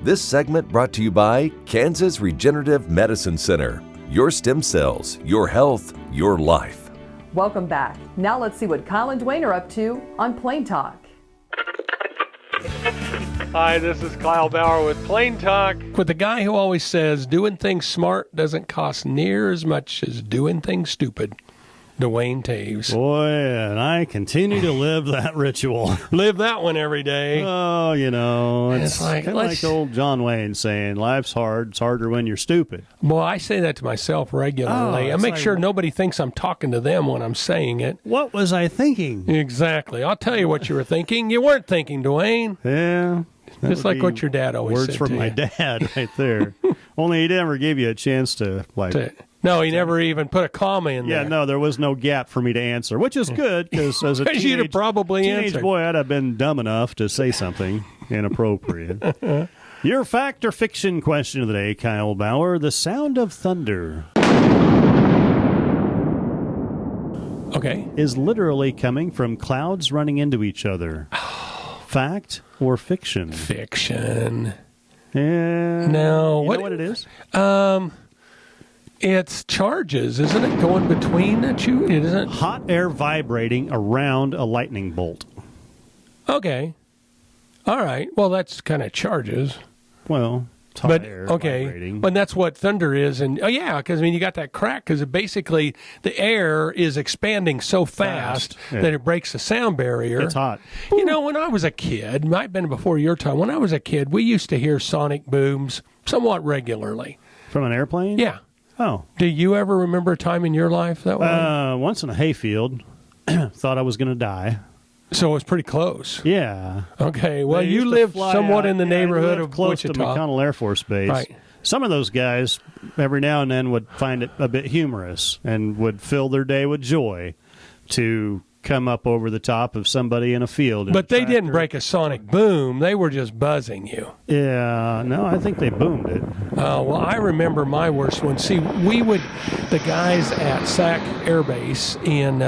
This segment brought to you by Kansas Regenerative Medicine Center. Your stem cells, your health, your life. Welcome back. Now let's see what Kyle and Dwayne are up to on Plain Talk. Hi, this is Kyle Bauer with Plain Talk. With the guy who always says doing things smart doesn't cost near as much as doing things stupid. Dwayne Tabes. Boy, and I continue to live that ritual. Live that one every day. Oh, you know, it's like, kind of like old John Wayne saying, life's hard, it's harder when you're stupid. Well, I say that to myself regularly. I make sure nobody thinks I'm talking to them when I'm saying it. What was I thinking? Exactly. I'll tell you what you were thinking. You weren't thinking, Dwayne. Yeah. Just like what your dad always said. Words from my dad right there. Only he never gave you a chance to, No, he never even put a comma in there. Yeah, no, there was no gap for me to answer, which is good, because as a you'd have probably teenage answered. boy, I'd have been dumb enough to say something inappropriate. Your fact or fiction question of the day, Kyle Bauer, the sound of thunder. Okay. Is literally coming from clouds running into each other. Fact or fiction? Fiction. Yeah. No. You know what it is? It's charges, isn't it? Going between the two? It isn't. Hot air vibrating around a lightning bolt. Okay. All right. Well, that's kind of charges. Well, it's hot air vibrating. But that's what thunder is. And because you got that crack because basically the air is expanding so fast that it breaks the sound barrier. It's hot. You know, when I was a kid, might have been before your time, when I was a kid, we used to hear sonic booms somewhat regularly. From an airplane? Yeah. Oh. Do you ever remember a time in your life that way? Once in a hayfield. Thought I was going to die. So it was pretty close. Yeah. Okay. Well, you lived somewhat in the neighborhood of close Wichita. to McConnell Air Force Base. Right. Some of those guys, every now and then, would find it a bit humorous and would fill their day with joy to come up over the top of somebody in a field. But they didn't break a sonic boom. They were just buzzing you. Yeah. No, I think they boomed it. Well, I remember my worst one. See, the guys at Sac Air Base in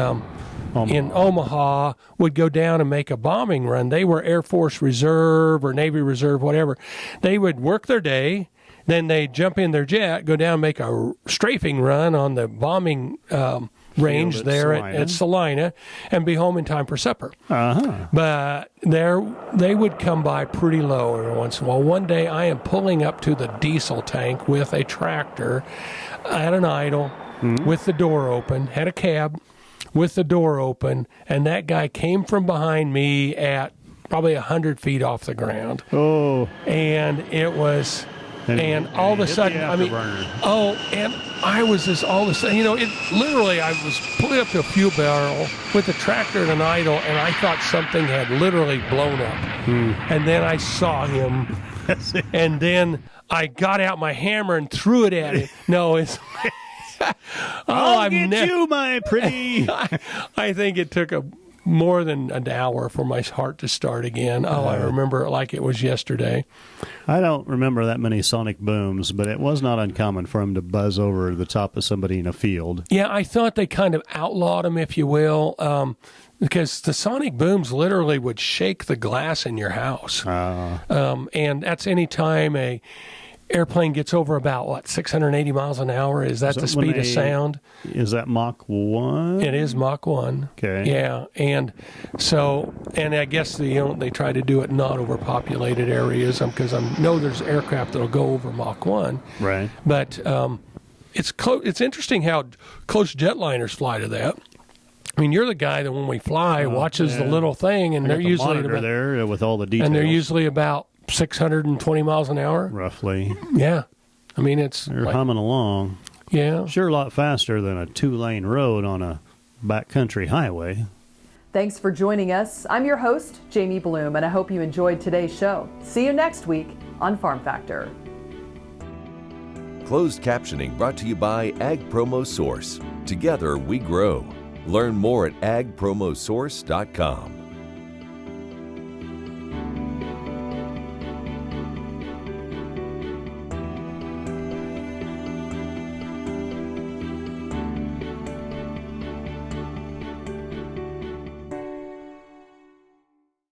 Omaha would go down and make a bombing run. They were Air Force Reserve or Navy Reserve, whatever. They would work their day, then they'd jump in their jet, go down and make a strafing run on the bombing range there at Salina and be home in time for supper. Uh-huh. But they would come by pretty low every once in a while. One day I am pulling up to the diesel tank with a tractor at an idle with the door open, had a cab with the door open, and that guy came from behind me at probably 100 feet off the ground. Oh. And it was... And all of a sudden, and I was just all of a sudden, I was pulling up to a fuel barrel with the tractor at an idle, and I thought something had literally blown up. And then I saw him, and then I got out my hammer and threw it at him. No, it's... I'll get you, my pretty. I think it took more than an hour for my heart to start again. I remember it like it was yesterday. I don't remember that many sonic booms, but it was not uncommon for them to buzz over the top of somebody in a field. Yeah, I thought they kind of outlawed them, if you will, because the sonic booms literally would shake the glass in your house. And that's any time a airplane gets over about, 680 miles an hour? Is that the speed of sound? Is that Mach 1? It is Mach 1. Okay. Yeah, and I guess they try to do it in not overpopulated areas because I know there's aircraft that'll go over Mach 1. Right. But it's interesting how close jetliners fly to that. I mean, you're the guy that when we fly watches the little thing, and they're usually there with all the details. And they're usually about 620 miles an hour. Roughly. Yeah. I mean, they're humming along. Yeah. Sure a lot faster than a 2-lane road on a backcountry highway. Thanks for joining us. I'm your host, Jamie Bloom, and I hope you enjoyed today's show. See you next week on Farm Factor. Closed captioning brought to you by Ag Promo Source. Together we grow. Learn more at agpromosource.com.